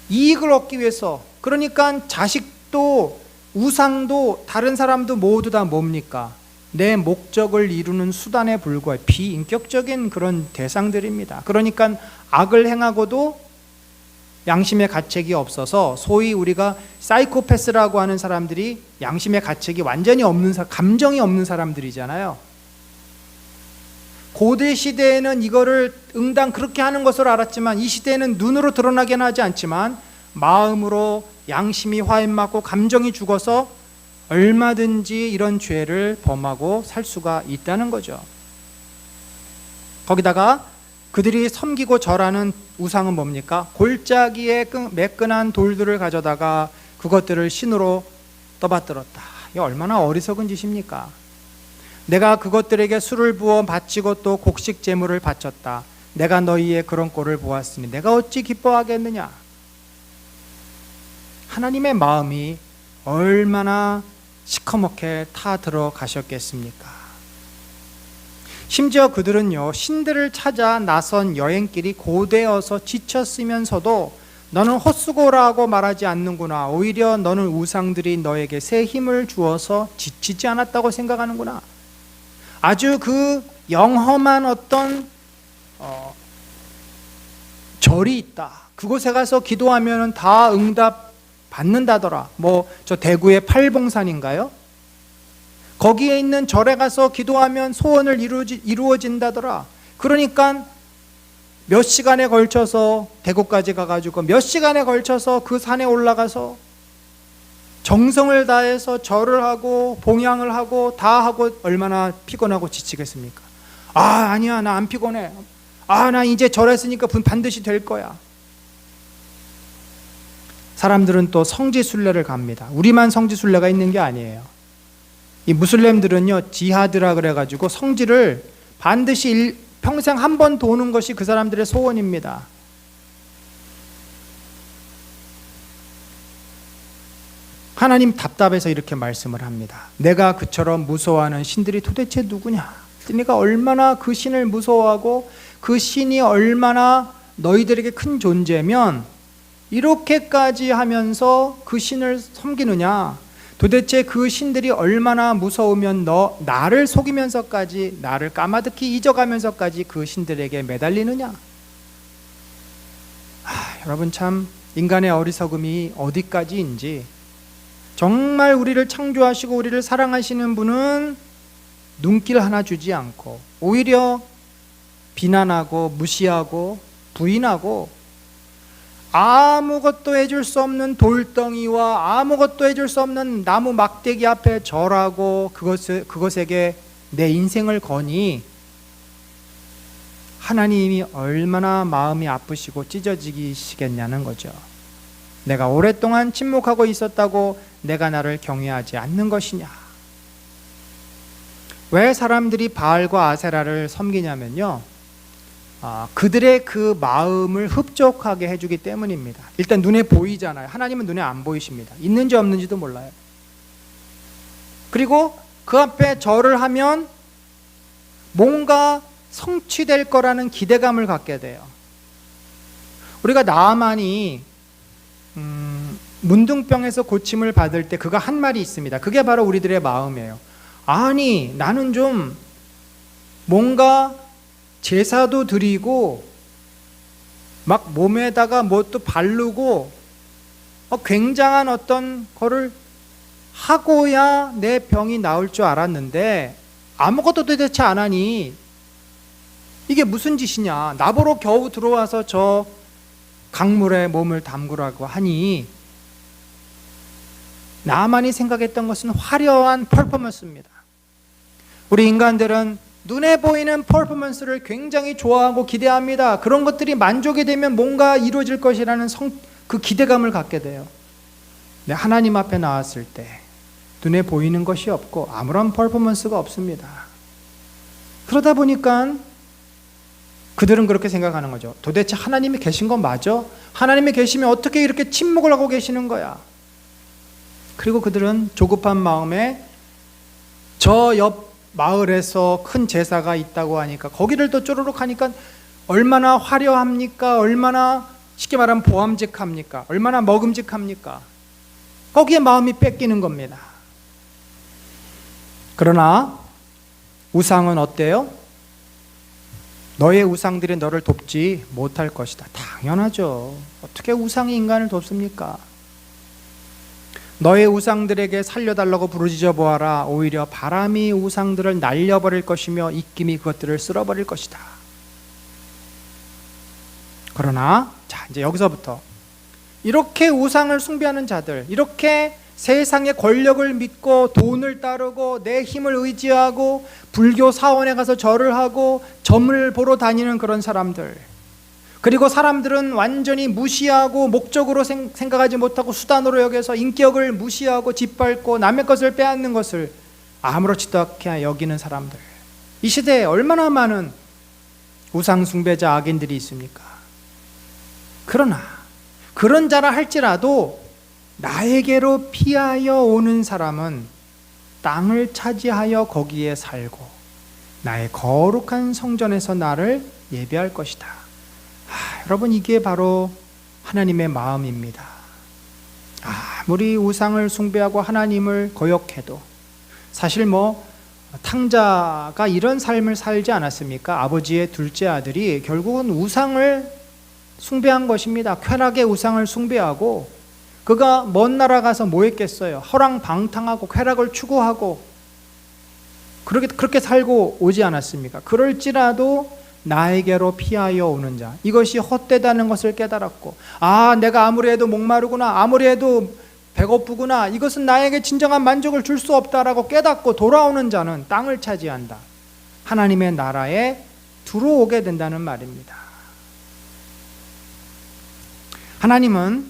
이익을 얻기 위해서. 그러니까 자식도 우상도 다른 사람도 모두 다 뭡니까? 내 목적을 이루는 수단에 불과해 비인격적인 그런 대상들입니다. 그러니까 악을 행하고도 양심의 가책이 없어서 소위 우리가 사이코패스라고 하는 사람들이 양심의 가책이 완전히 없는 감정이 없는 사람들이잖아요. 고대 시대에는 이거를 응당 그렇게 하는 것으로 알았지만 이 시대에는 눈으로 드러나게는 하지 않지만 마음으로 양심이 화인맞고 감정이 죽어서 얼마든지 이런 죄를 범하고 살 수가 있다는 거죠. 거기다가 그들이 섬기고 절하는 우상은 뭡니까? 골짜기에 매끈한 돌들을 가져다가 그것들을 신으로 떠받들었다. 이게 얼마나 어리석은 짓입니까? 내가 그것들에게 술을 부어 바치고 또 곡식 제물을 바쳤다. 내가 너희의 그런 꼴을 보았으니 내가 어찌 기뻐하겠느냐? 하나님의 마음이 얼마나 시커멓게 타 들어가셨겠습니까? 심지어 그들은요, 신들을 찾아 나선 여행길이 고되어서 지쳤으면서도 너는 헛수고라고 말하지 않는구나. 오히려 너는 우상들이 너에게 새 힘을 주어서 지치지 않았다고 생각하는구나. 아주 그 영험한 어떤 절이 있다. 그곳에 가서 기도하면 다 응답 받는다더라. 저 대구의 팔봉산인가요? 거기에 있는 절에 가서 기도하면 소원을 이루어진다더라. 그러니까 몇 시간에 걸쳐서 대구까지 가가지고 몇 시간에 걸쳐서 그 산에 올라가서 정성을 다해서 절을 하고 봉양을 하고 다 하고 얼마나 피곤하고 지치겠습니까? 아니야, 나 안 피곤해. 나 이제 절했으니까 반드시 될 거야. 사람들은 또 성지순례를 갑니다. 우리만 성지순례가 있는 게 아니에요. 이 무슬림들은요, 지하드라 그래가지고 성지를 반드시 평생 한 번 도는 것이 그 사람들의 소원입니다. 하나님 답답해서 이렇게 말씀을 합니다. 내가 그처럼 무서워하는 신들이 도대체 누구냐? 네가 얼마나 그 신을 무서워하고 그 신이 얼마나 너희들에게 큰 존재면 이렇게까지 하면서 그 신을 섬기느냐? 도대체 그 신들이 얼마나 무서우면 나를 속이면서까지, 나를 까마득히 잊어가면서까지 그 신들에게 매달리느냐? 여러분, 참 인간의 어리석음이 어디까지인지. 정말 우리를 창조하시고 우리를 사랑하시는 분은 눈길 하나 주지 않고 오히려 비난하고 무시하고 부인하고 아무것도 해줄 수 없는 돌덩이와 아무것도 해줄 수 없는 나무 막대기 앞에 절하고 그것에게 내 인생을 거니 하나님이 얼마나 마음이 아프시고 찢어지시겠냐는 거죠. 내가 오랫동안 침묵하고 있었다고 내가 나를 경외하지 않는 것이냐? 왜 사람들이 바알과 아세라를 섬기냐면요, 그들의 그 마음을 흡족하게 해주기 때문입니다. 일단 눈에 보이잖아요. 하나님은 눈에 안 보이십니다. 있는지 없는지도 몰라요. 그리고 그 앞에 절을 하면 뭔가 성취될 거라는 기대감을 갖게 돼요. 우리가 나아만이 문둥병에서 고침을 받을 때 그가 한 말이 있습니다. 그게 바로 우리들의 마음이에요. 아니, 나는 좀 뭔가 제사도 드리고 막 몸에다가 뭣도 바르고 굉장한 어떤 거를 하고야 내 병이 나을 줄 알았는데 아무것도 도대체 안 하니 이게 무슨 짓이냐? 나보러 겨우 들어와서 저 강물에 몸을 담그라고 하니 나만이 생각했던 것은 화려한 퍼포먼스입니다. 우리 인간들은 눈에 보이는 퍼포먼스를 굉장히 좋아하고 기대합니다. 그런 것들이 만족이 되면 뭔가 이루어질 것이라는 그 기대감을 갖게 돼요. 근데 하나님 앞에 나왔을 때 눈에 보이는 것이 없고 아무런 퍼포먼스가 없습니다. 그러다 보니까 그들은 그렇게 생각하는 거죠. 도대체 하나님이 계신 건 맞아? 하나님이 계시면 어떻게 이렇게 침묵을 하고 계시는 거야? 그리고 그들은 조급한 마음에 저 옆 마을에서 큰 제사가 있다고 하니까 거기를 또 쪼르륵 하니까 얼마나 화려합니까? 얼마나 쉽게 말하면 보암직합니까? 얼마나 먹음직합니까? 거기에 마음이 뺏기는 겁니다. 그러나 우상은 어때요? 너의 우상들이 너를 돕지 못할 것이다. 당연하죠. 어떻게 우상이 인간을 돕습니까? 너의 우상들에게 살려달라고 부르짖어 보아라. 오히려 바람이 우상들을 날려버릴 것이며 입김이 그것들을 쓸어버릴 것이다. 그러나 자, 이제 여기서부터 이렇게 우상을 숭배하는 자들, 이렇게 세상의 권력을 믿고 돈을 따르고 내 힘을 의지하고 불교 사원에 가서 절을 하고 점을 보러 다니는 그런 사람들, 그리고 사람들은 완전히 무시하고 목적으로 생각하지 못하고 수단으로 여겨서 인격을 무시하고 짓밟고 남의 것을 빼앗는 것을 아무렇지도 않게 여기는 사람들, 이 시대에 얼마나 많은 우상 숭배자 악인들이 있습니까? 그러나 그런 자라 할지라도 나에게로 피하여 오는 사람은 땅을 차지하여 거기에 살고 나의 거룩한 성전에서 나를 예배할 것이다. 여러분, 이게 바로 하나님의 마음입니다. 아무리 우상을 숭배하고 하나님을 거역해도 사실 탕자가 이런 삶을 살지 않았습니까? 아버지의 둘째 아들이 결국은 우상을 숭배한 것입니다. 쾌락의 우상을 숭배하고 그가 먼 나라 가서 뭐 했겠어요? 허랑방탕하고 쾌락을 추구하고 그렇게 살고 오지 않았습니까? 그럴지라도 나에게로 피하여 오는 자, 이것이 헛되다는 것을 깨달았고, 내가 아무리 해도 목마르구나, 아무리 해도 배고프구나, 이것은 나에게 진정한 만족을 줄 수 없다라고 깨닫고 돌아오는 자는 땅을 차지한다. 하나님의 나라에 들어오게 된다는 말입니다. 하나님은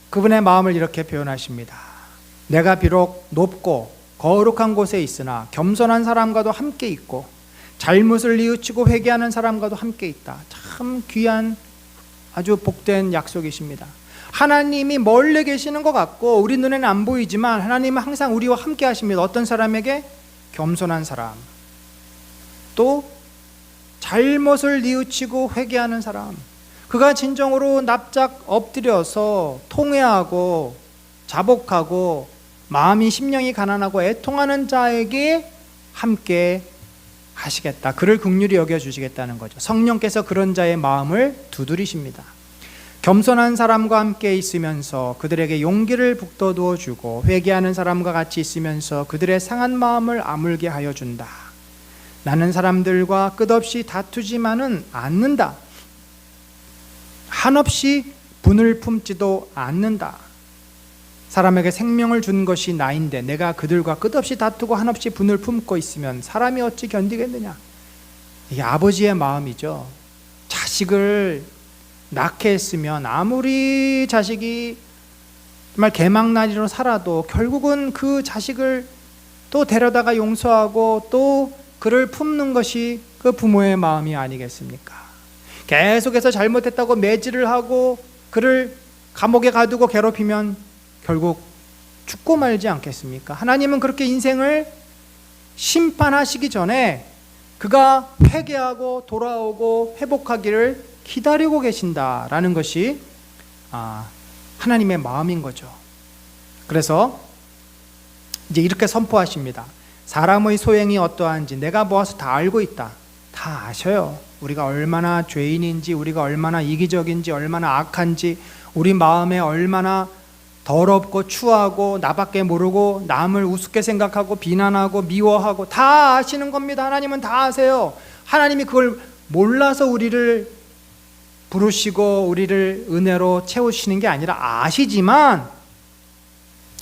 그분의 마음을 이렇게 표현하십니다. 내가 비록 높고 거룩한 곳에 있으나 겸손한 사람과도 함께 있고 잘못을 뉘우치고 회개하는 사람과도 함께 있다. 참 귀한 아주 복된 약속이십니다. 하나님이 멀리 계시는 것 같고 우리 눈에는 안 보이지만 하나님은 항상 우리와 함께 하십니다. 어떤 사람에게? 겸손한 사람, 또 잘못을 뉘우치고 회개하는 사람, 그가 진정으로 납작 엎드려서 통회하고 자복하고 마음이 심령이 가난하고 애통하는 자에게 함께 하시겠다. 그를 긍휼히 여겨주시겠다는 거죠. 성령께서 그런 자의 마음을 두드리십니다. 겸손한 사람과 함께 있으면서 그들에게 용기를 북돋워 주고 회개하는 사람과 같이 있으면서 그들의 상한 마음을 아물게 하여 준다. 나는 사람들과 끝없이 다투지만은 않는다. 한없이 분을 품지도 않는다. 사람에게 생명을 준 것이 나인데 내가 그들과 끝없이 다투고 한없이 분을 품고 있으면 사람이 어찌 견디겠느냐. 이게 아버지의 마음이죠. 자식을 낳게 했으면 아무리 자식이 정말 개망나니로 살아도 결국은 그 자식을 또 데려다가 용서하고 또 그를 품는 것이 그 부모의 마음이 아니겠습니까? 계속해서 잘못했다고 매질을 하고 그를 감옥에 가두고 괴롭히면 결국 죽고 말지 않겠습니까? 하나님은 그렇게 인생을 심판하시기 전에 그가 회개하고 돌아오고 회복하기를 기다리고 계신다라는 것이 하나님의 마음인 거죠. 그래서 이제 이렇게 선포하십니다. 사람의 소행이 어떠한지 내가 보아서 다 알고 있다. 다 아셔요. 우리가 얼마나 죄인인지, 우리가 얼마나 이기적인지, 얼마나 악한지, 우리 마음에 얼마나 더럽고 추하고 나밖에 모르고 남을 우습게 생각하고 비난하고 미워하고 다 아시는 겁니다. 하나님은 다 아세요. 하나님이 그걸 몰라서 우리를 부르시고 우리를 은혜로 채우시는 게 아니라 아시지만,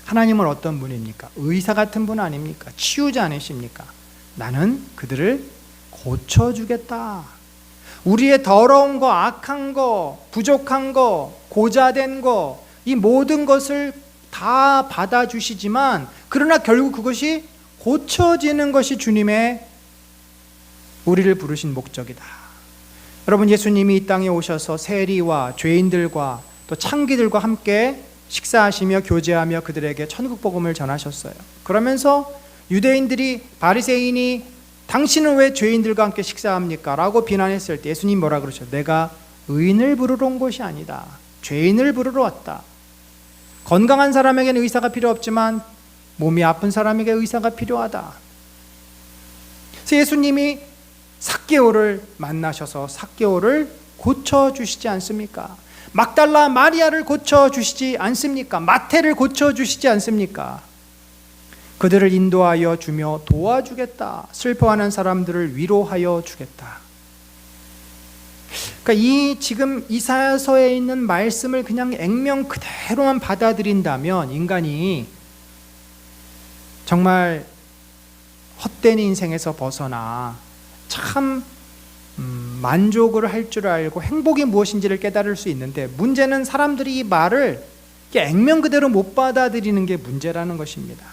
하나님은 어떤 분입니까? 의사 같은 분 아닙니까? 치유자 아니십니까? 나는 그들을 고쳐주겠다. 우리의 더러운 거, 악한 거, 부족한 거, 고자된 거, 이 모든 것을 다 받아주시지만 그러나 결국 그것이 고쳐지는 것이 주님의 우리를 부르신 목적이다. 여러분, 예수님이 이 땅에 오셔서 세리와 죄인들과 또 창기들과 함께 식사하시며 교제하며 그들에게 천국 복음을 전하셨어요. 그러면서 유대인들이 바리새인이 당신은 왜 죄인들과 함께 식사합니까? 라고 비난했을 때 예수님 뭐라 그러죠? 내가 의인을 부르러 온 것이 아니다. 죄인을 부르러 왔다. 건강한 사람에게는 의사가 필요 없지만 몸이 아픈 사람에게 의사가 필요하다. 그래서 예수님이 삭개오를 만나셔서 삭개오를 고쳐주시지 않습니까? 막달라 마리아를 고쳐주시지 않습니까? 마태를 고쳐주시지 않습니까? 그들을 인도하여 주며 도와주겠다. 슬퍼하는 사람들을 위로하여 주겠다. 그러니까 이 지금 이사야서에 있는 말씀을 그냥 액면 그대로만 받아들인다면 인간이 정말 헛된 인생에서 벗어나 참 만족을 할 줄 알고 행복이 무엇인지를 깨달을 수 있는데, 문제는 사람들이 이 말을 액면 그대로 못 받아들이는 게 문제라는 것입니다.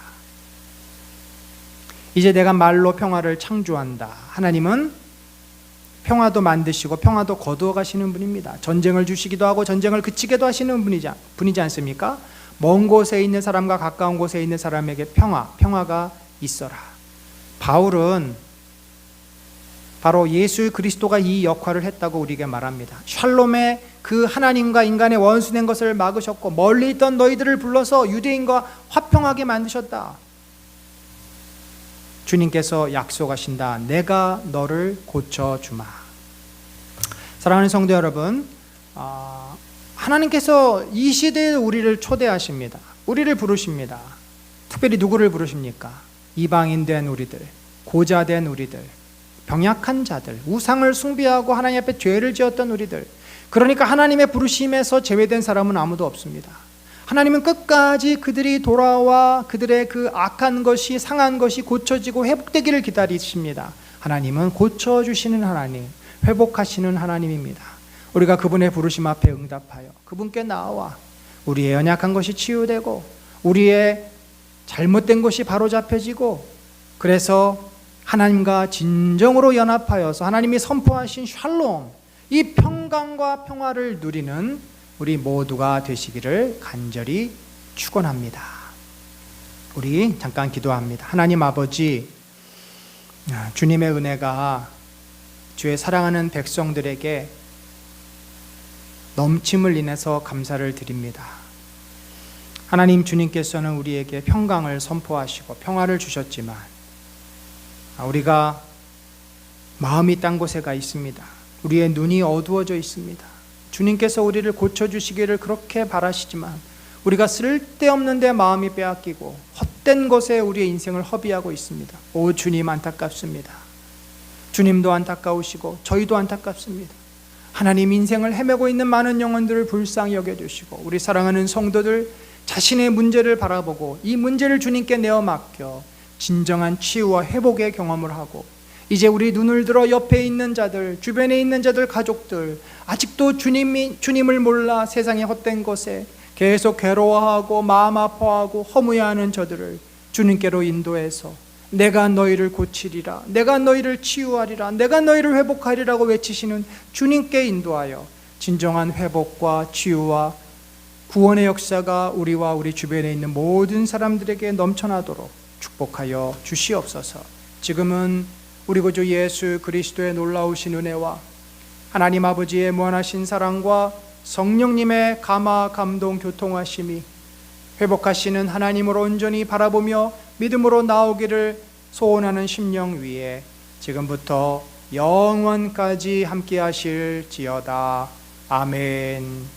이제 내가 말로 평화를 창조한다. 하나님은 평화도 만드시고 평화도 거두어 가시는 분입니다. 전쟁을 주시기도 하고 전쟁을 그치게도 하시는 분이지 않습니까? 먼 곳에 있는 사람과 가까운 곳에 있는 사람에게 평화가 있어라. 바울은 바로 예수 그리스도가 이 역할을 했다고 우리에게 말합니다. 샬롬의 그 하나님과 인간의 원수된 것을 막으셨고 멀리 있던 너희들을 불러서 유대인과 화평하게 만드셨다. 주님께서 약속하신다. 내가 너를 고쳐주마. 사랑하는 성도 여러분, 하나님께서 이 시대에 우리를 초대하십니다. 우리를 부르십니다. 특별히 누구를 부르십니까? 이방인된 우리들, 고자된 우리들, 병약한 자들, 우상을 숭배하고 하나님 앞에 죄를 지었던 우리들. 그러니까 하나님의 부르심에서 제외된 사람은 아무도 없습니다. 하나님은 끝까지 그들이 돌아와 그들의 그 악한 것이, 상한 것이 고쳐지고 회복되기를 기다리십니다. 하나님은 고쳐주시는 하나님, 회복하시는 하나님입니다. 우리가 그분의 부르심 앞에 응답하여 그분께 나와 우리의 연약한 것이 치유되고 우리의 잘못된 것이 바로잡혀지고, 그래서 하나님과 진정으로 연합하여서 하나님이 선포하신 샬롬, 이 평강과 평화를 누리는 우리 모두가 되시기를 간절히 축원합니다. 우리 잠깐 기도합니다. 하나님 아버지, 주님의 은혜가 주의 사랑하는 백성들에게 넘침을 인해서 감사를 드립니다. 하나님, 주님께서는 우리에게 평강을 선포하시고 평화를 주셨지만 우리가 마음이 딴 곳에 가 있습니다. 우리의 눈이 어두워져 있습니다. 주님께서 우리를 고쳐주시기를 그렇게 바라시지만 우리가 쓸데없는 데 마음이 빼앗기고 헛된 것에 우리의 인생을 허비하고 있습니다. 오 주님, 안타깝습니다. 주님도 안타까우시고 저희도 안타깝습니다. 하나님, 인생을 헤매고 있는 많은 영혼들을 불쌍히 여겨주시고 우리 사랑하는 성도들 자신의 문제를 바라보고 이 문제를 주님께 내어 맡겨 진정한 치유와 회복의 경험을 하고, 이제 우리 눈을 들어 옆에 있는 자들, 주변에 있는 자들, 가족들, 아직도 주님을 몰라 세상의 헛된 것에 계속 괴로워하고 마음 아파하고 허무해하는 저들을 주님께로 인도해서 내가 너희를 고치리라, 내가 너희를 치유하리라, 내가 너희를 회복하리라고 외치시는 주님께 인도하여 진정한 회복과 치유와 구원의 역사가 우리와 우리 주변에 있는 모든 사람들에게 넘쳐나도록 축복하여 주시옵소서. 지금은 우리 구주 예수 그리스도의 놀라우신 은혜와 하나님 아버지의 무한하신 사랑과 성령님의 감화 감동 교통하심이 회복하시는 하나님으로 온전히 바라보며 믿음으로 나오기를 소원하는 심령 위에 지금부터 영원까지 함께 하실지어다. 아멘.